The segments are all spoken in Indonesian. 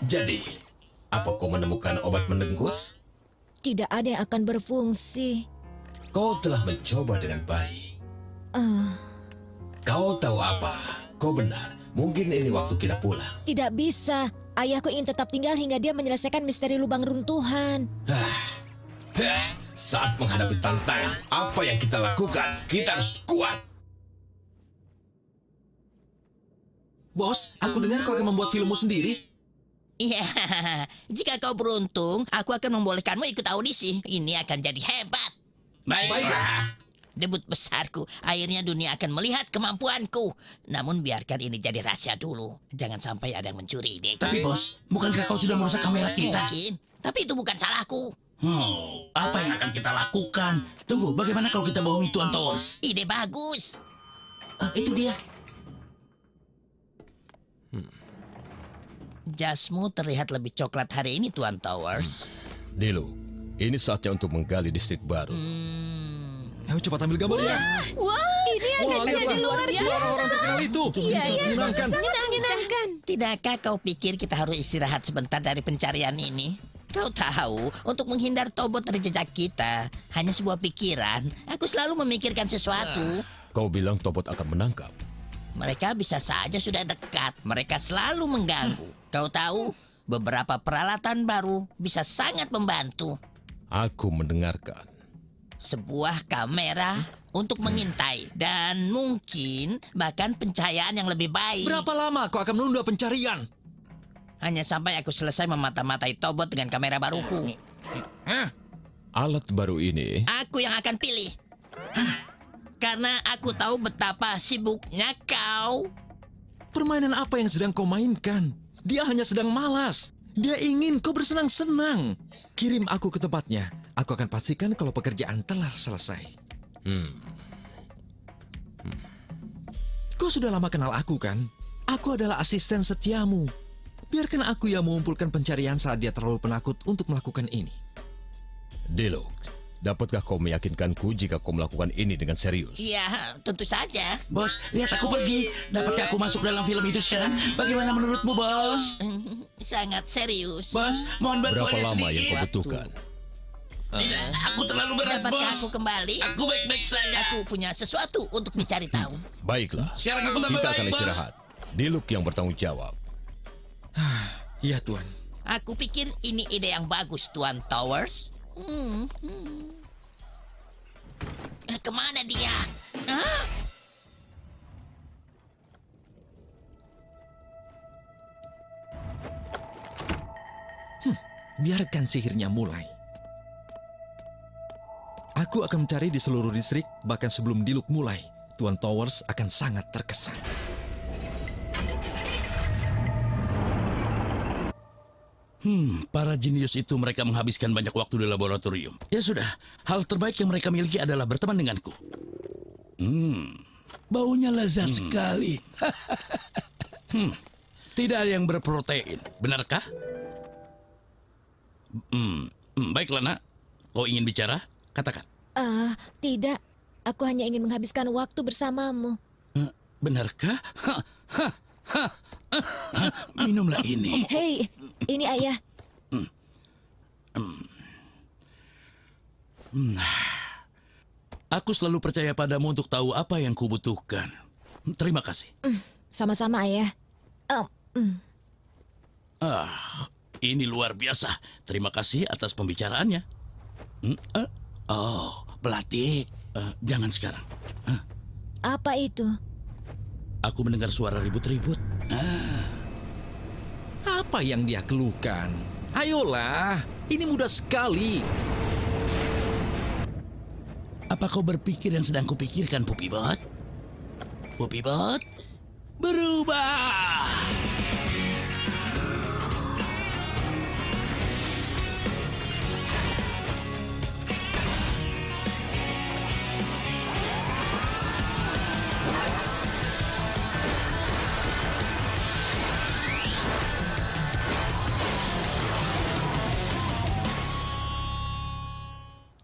Jadi, apa kau menemukan obat mendengkur? Tidak ada yang akan berfungsi. Kau telah mencoba dengan baik. Ah, Kau tahu apa? Kau benar. Mungkin ini waktu kita pulang. tidak bisa. Ayahku ingin tetap tinggal hingga dia menyelesaikan misteri lubang runtuhan. Saat menghadapi tantangan, apa yang kita lakukan? Kita harus kuat. Bos, aku dengar kau akan membuat filmmu sendiri. Iya, jika kau beruntung, aku akan membolehkanmu ikut audisi. Ini akan jadi hebat. Baiklah. Debut besarku, akhirnya dunia akan melihat kemampuanku. Namun biarkan ini jadi rahasia dulu. Jangan sampai ada yang mencuri ide. Tapi bos, bukankah kau sudah merusak kamera kita? Mungkin, tapi itu bukan salahku. Apa yang akan kita lakukan? Tunggu, bagaimana kalau kita bohongi Tuan Towers? Ide bagus. Itu dia. Jasmu terlihat lebih coklat hari ini, Tuan Towers. Dilo, ini saatnya untuk menggali distrik baru. Ayo cepat ambil gambarnya. Wah, ini Wah, lihatlah. luar Suara orang terkenal itu. Menyenangkan. menyenangkan. Tidakkah kau pikir kita harus istirahat sebentar dari pencarian ini? Kau tahu, untuk menghindar Tobot dari jejak kita, hanya sebuah pikiran. Aku selalu memikirkan sesuatu. Kau bilang Tobot akan menangkap. Mereka bisa saja sudah dekat. Mereka selalu mengganggu. Kau tahu, beberapa peralatan baru bisa sangat membantu. Aku mendengarkan. Sebuah kamera untuk mengintai. Dan mungkin bahkan pencahayaan yang lebih baik. Berapa lama kau akan menunda pencarian? Hanya sampai aku selesai memata-matai Tobot dengan kamera baruku. Alat baru ini, Aku yang akan pilih. Karena aku tahu betapa sibuknya kau. Permainan apa yang sedang kau mainkan? Dia hanya sedang malas. Dia ingin kau bersenang-senang. Kirim aku ke tempatnya. Aku akan pastikan kalau pekerjaan telah selesai. Kau sudah lama kenal aku kan? Aku adalah asisten setiamu. Biarkan aku yang mengumpulkan pencarian saat dia terlalu penakut untuk melakukan ini. Dilo, dapatkah kau meyakinkanku jika kau melakukan ini dengan serius? Iya, tentu saja. Bos, lihat aku pergi. Dapatkah aku masuk dalam film itu sekarang? Bagaimana menurutmu, bos? Sangat serius. Bos, mohon Berapa bantuannya lama yang sedikit. kau butuhkan? Tidak, aku terlalu berat, Dapatkah bos. aku kembali? Aku baik-baik saja. Aku punya sesuatu untuk dicari tahu. Baiklah, Sekarang aku tambah kita baik, akan bos. istirahat. Diluk yang bertanggung jawab. Ya Tuan. Aku pikir ini ide yang bagus, Tuan Towers. Kemana dia? Hah? Biarkan sihirnya mulai. Aku akan mencari di seluruh distrik, bahkan sebelum Diluk mulai. Tuan Towers akan sangat terkesan. Para jenius itu mereka menghabiskan banyak waktu di laboratorium. Ya sudah, hal terbaik yang mereka miliki adalah berteman denganku. Baunya lezat sekali. Tidak ada yang berprotein, benarkah? Baiklah nak, kau ingin bicara? Katakan. Tidak. Aku hanya ingin menghabiskan waktu bersamamu. Benarkah? Minumlah ini. Hei, ini ayah. Aku selalu percaya padamu untuk tahu apa yang kubutuhkan. Terima kasih. Sama-sama ayah. Ini luar biasa. Terima kasih atas pembicaraannya. Pelatih. Jangan sekarang. Apa itu? Aku mendengar suara ribut-ribut. Apa yang dia keluhkan? Ayolah, ini mudah sekali. Apa kau berpikir yang sedang kupikirkan, Pupibot? Pupibot, berubah!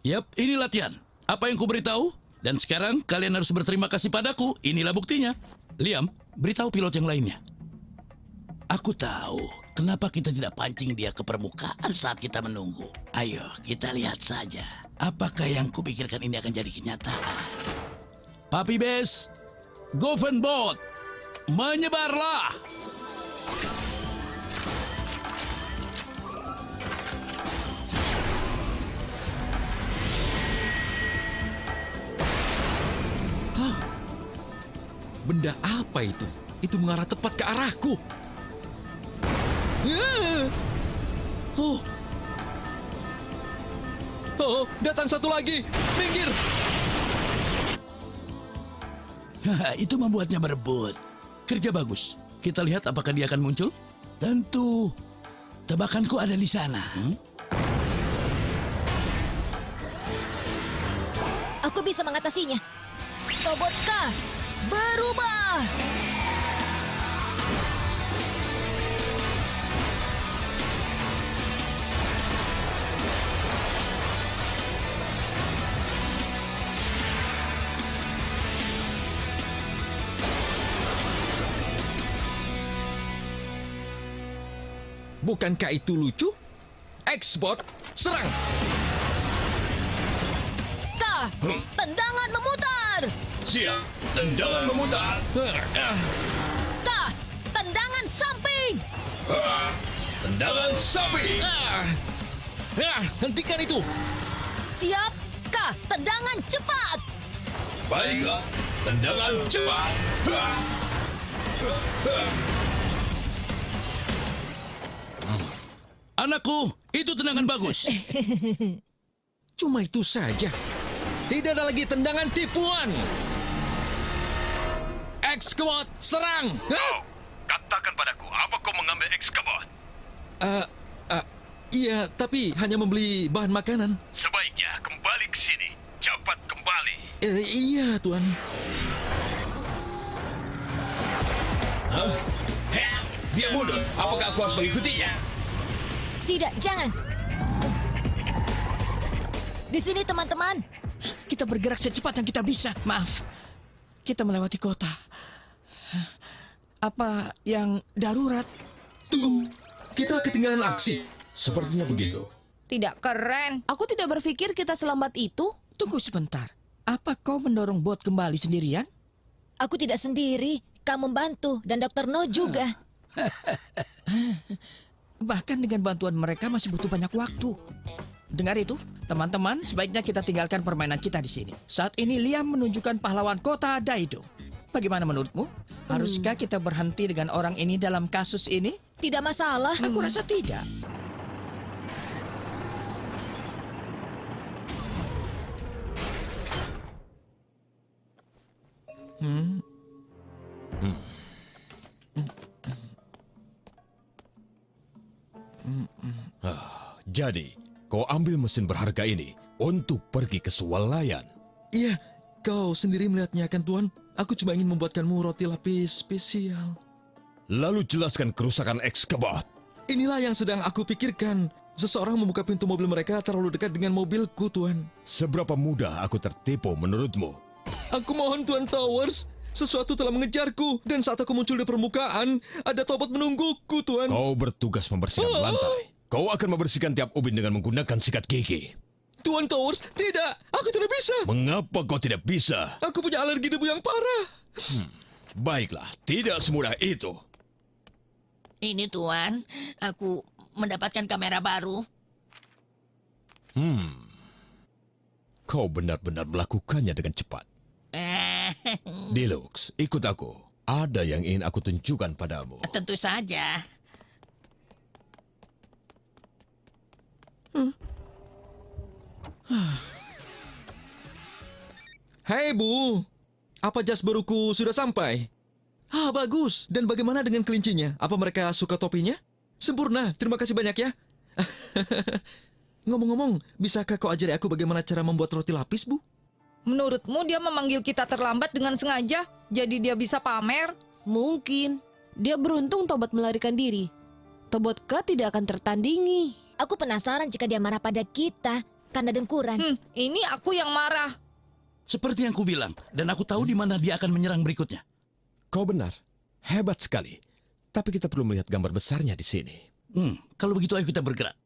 Yap, ini latihan. Apa yang kuberitahu? Dan sekarang kalian harus berterima kasih padaku. Inilah buktinya. Liam, beritahu pilot yang lainnya. Aku tahu kenapa kita tidak pancing dia ke permukaan saat kita menunggu. Ayo, kita lihat saja. Apakah yang kupikirkan ini akan jadi kenyataan? Papi Bes, Govenbot, menyebarlah! Benda apa itu? Itu mengarah tepat ke arahku. Oh. Oh, datang satu lagi. Minggir. Itu membuatnya berebut. Kerja bagus. Kita lihat apakah dia akan muncul. Tentu. Tebakanku ada di sana. Aku bisa mengatasinya. Tobotka, berubah! Bukankah itu lucu? X-Bot, serang! Ka, tendangan memutar! Siap, tendangan memutar. Ka, tendangan samping! Tendangan sapi. Hentikan itu! Siap, Ka, tendangan cepat! Baiklah, tendangan cepat. Anakku, itu tendangan bagus. Cuma itu saja. Tidak ada lagi tendangan tipuan. X-Bot, serang! Katakan padaku, apa kau mengambil X-Kabot? Iya, tapi hanya membeli bahan makanan. Sebaiknya kembali ke sini. Cepat kembali. Iya, Tuan. Dia mundur. Apakah aku harus mengikutinya? Tidak, jangan! Di sini, teman-teman. Kita bergerak secepat yang kita bisa. Maaf, kita melewati kota. Apa yang darurat? Tunggu, kita ketinggalan aksi. Sepertinya begitu. Tidak keren. Aku tidak berpikir kita selambat itu. Tunggu sebentar. Apa kau mendorong bot kembali sendirian? Aku tidak sendiri. Kamu membantu, dan Dr. No juga. Bahkan dengan bantuan mereka masih butuh banyak waktu. Dengar itu, teman-teman, sebaiknya kita tinggalkan permainan kita di sini. Saat ini Liam menunjukkan pahlawan kota Daido. Bagaimana menurutmu? Haruskah kita berhenti dengan orang ini dalam kasus ini? Tidak masalah. Aku rasa tidak. Jadi, kau ambil mesin berharga ini untuk pergi ke swalayan. Iya, kau sendiri melihatnya kan, Tuan? Aku cuma ingin membuatkanmu roti lapis spesial. Lalu jelaskan kerusakan X-Kabot. Inilah yang sedang aku pikirkan. Seseorang membuka pintu mobil mereka terlalu dekat dengan mobilku, Tuan. Seberapa mudah aku tertipu menurutmu? Aku mohon, Tuan Towers. Sesuatu telah mengejarku. Dan saat aku muncul di permukaan, ada Tobot menungguku, Tuan. Kau bertugas membersihkan lantai. Kau akan membersihkan tiap ubin dengan menggunakan sikat gigi. Tuan Towers, tidak. Aku tidak bisa. Mengapa kau tidak bisa? Aku punya alergi debu yang parah. Baiklah, tidak semudah itu. Ini Tuan, aku mendapatkan kamera baru. Kau benar-benar melakukannya dengan cepat. Deluxe, ikut aku. Ada yang ingin aku tunjukkan padamu. Tentu saja. Hei, Bu. Apa jas baruku sudah sampai? Bagus. Dan bagaimana dengan kelincinya? Apa mereka suka topinya? Sempurna. Terima kasih banyak ya. Ngomong-ngomong, bisakah kau ajari aku bagaimana cara membuat roti lapis, Bu? Menurutmu dia memanggil kita terlambat dengan sengaja? Jadi dia bisa pamer? Mungkin. Dia beruntung Tobot melarikan diri. Tobotka tidak akan tertandingi. Aku penasaran jika dia marah pada kita karena dengkuran. Ini aku yang marah. Seperti yang kubilang, dan aku tahu di mana dia akan menyerang berikutnya. Kau benar. Hebat sekali. Tapi kita perlu melihat gambar besarnya di sini. Kalau begitu ayo kita bergerak.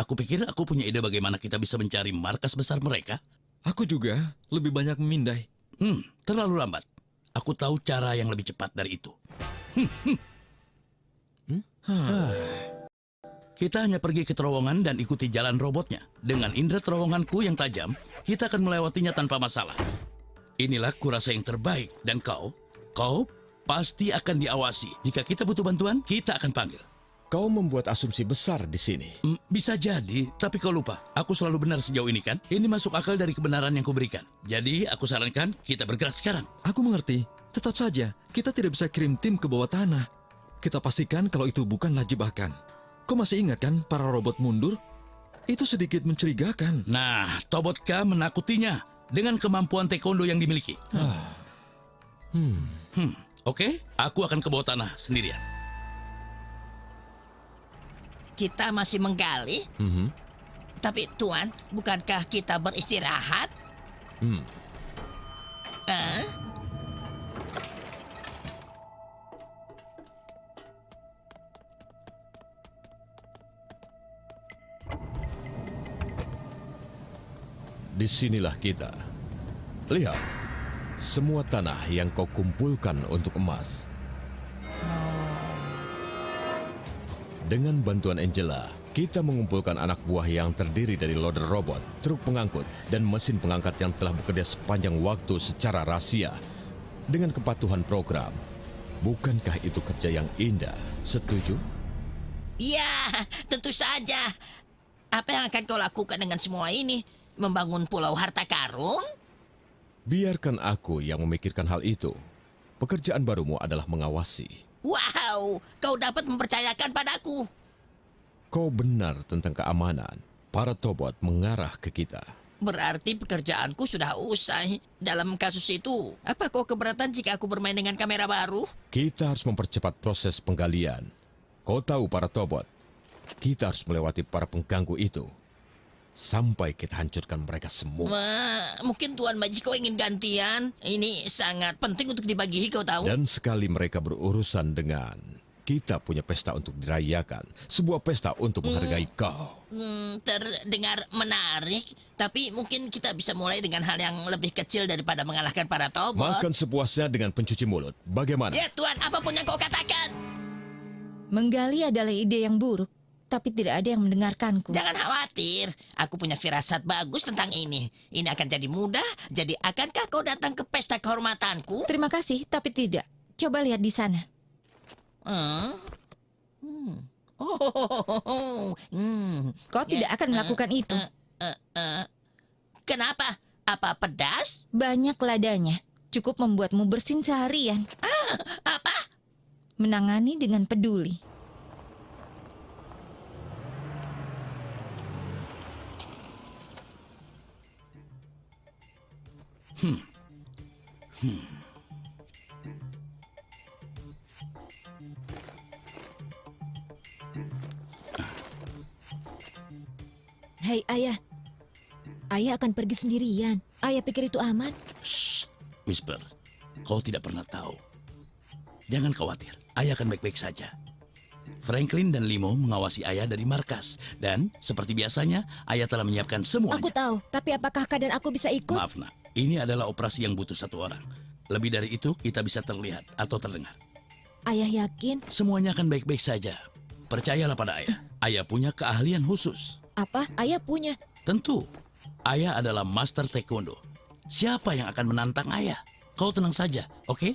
Aku pikir aku punya ide bagaimana kita bisa mencari markas besar mereka. Aku juga lebih banyak memindai. Terlalu lambat. Aku tahu cara yang lebih cepat dari itu. Kita hanya pergi ke terowongan dan ikuti jalan robotnya. Dengan indera terowonganku yang tajam, kita akan melewatinya tanpa masalah. Inilah kurasa yang terbaik. Dan kau pasti akan diawasi. Jika kita butuh bantuan, kita akan panggil. Kau membuat asumsi besar di sini. Bisa jadi, tapi kau lupa. Aku selalu benar sejauh ini kan? Ini masuk akal dari kebenaran yang kuberikan. Jadi, aku sarankan kita bergerak sekarang. Aku mengerti. Tetap saja, kita tidak bisa kirim tim ke bawah tanah. Kita pastikan kalau itu bukanlah jebakan. Kau masih ingat kan para robot mundur? Itu sedikit mencurigakan. Nah, Tobotka menakutinya dengan kemampuan taekwondo yang dimiliki. Oke, aku akan ke bawah tanah sendirian. Kita masih menggali? Tapi Tuan, bukankah kita beristirahat? Disinilah kita. Lihat, semua tanah yang kau kumpulkan untuk emas. Dengan bantuan Angela, kita mengumpulkan anak buah yang terdiri dari loader robot, truk pengangkut, dan mesin pengangkat yang telah bekerja sepanjang waktu secara rahasia. Dengan kepatuhan program, bukankah itu kerja yang indah? Setuju? Ya, tentu saja. Apa yang akan kau lakukan dengan semua ini? Membangun pulau harta karun? Biarkan aku yang memikirkan hal itu. Pekerjaan barumu adalah mengawasi. Wow, kau dapat mempercayakan padaku. Kau benar tentang keamanan. Para Tobot mengarah ke kita. Berarti pekerjaanku sudah usai. Dalam kasus itu, apa kau keberatan jika aku bermain dengan kamera baru? Kita harus mempercepat proses penggalian. Kau tahu para Tobot, kita harus melewati para pengganggu itu. Sampai kita hancurkan mereka semua. Mungkin Tuan Majiko ingin gantian. Ini sangat penting untuk dibagi, kau tahu. Dan sekali mereka berurusan dengan... Kita punya pesta untuk dirayakan. Sebuah pesta untuk menghargai kau. Terdengar menarik. Tapi mungkin kita bisa mulai dengan hal yang lebih kecil daripada mengalahkan para Tobot. Makan sepuasnya dengan pencuci mulut. Bagaimana? Ya Tuan, apapun yang kau katakan. Menggali adalah ide yang buruk, tapi tidak ada yang mendengarkanku. Jangan khawatir, aku punya firasat bagus tentang ini. Ini akan jadi mudah. Jadi akankah kau datang ke pesta kehormatanku? Terima kasih, tapi tidak. Coba lihat di sana. Kau tidak akan melakukan itu. Kenapa? Apa pedas? Banyak ladanya. Cukup membuatmu bersin seharian. Apa? Menangani dengan peduli. Hei ayah, ayah akan pergi sendirian. Ayah pikir itu aman? Shh, Whisper, kau tidak pernah tahu. Jangan khawatir, ayah akan baik-baik saja. Franklin dan Limo mengawasi ayah dari markas. Dan seperti biasanya, ayah telah menyiapkan semuanya. Aku tahu, tapi apakah kak dan aku bisa ikut? Maaf nak, ini adalah operasi yang butuh satu orang. Lebih dari itu, kita bisa terlihat atau terdengar. Ayah yakin? Semuanya akan baik-baik saja. Percayalah pada ayah. Ayah punya keahlian khusus. Apa? Ayah punya. Tentu, ayah adalah master taekwondo. Siapa yang akan menantang ayah? Kau tenang saja, oke?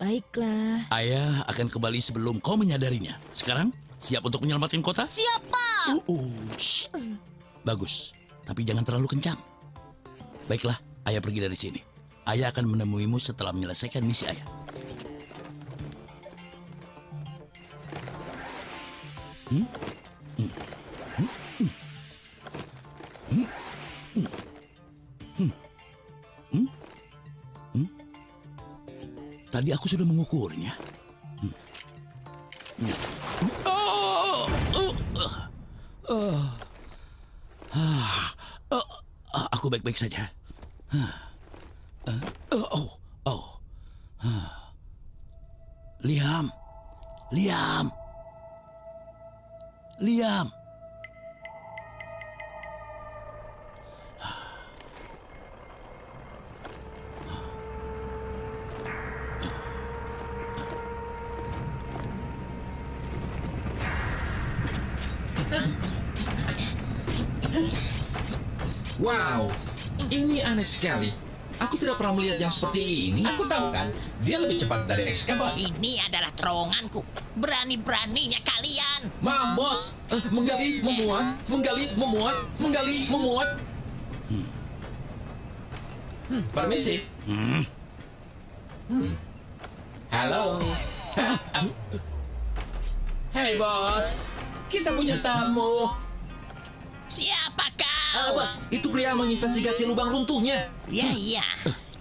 Baiklah. Ayah akan kembali sebelum kau menyadarinya. Sekarang, siap untuk menyelamatkan kota? Siapa? Shh. Bagus, tapi jangan terlalu kencang. Baiklah, ayah pergi dari sini. Ayah akan menemuimu setelah menyelesaikan misi ayah. Tadi aku sudah mengukurnya. Aku baik-baik saja. Liam, Liam. Liam. Wow, ini aneh sekali. Aku tidak pernah melihat yang seperti ini. Aku tahu kan, dia lebih cepat dari ekskavator. Ini adalah terowonganku. Berani-beraninya kalian. Maaf, bos. Menggali, memuat, menggali, memuat, menggali, memuat. Permisi. Halo. Hei bos, kita punya tamu. Siapa kau? Bos, itu pria menginvestigasi lubang runtuhnya. Ya,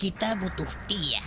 kita butuh dia.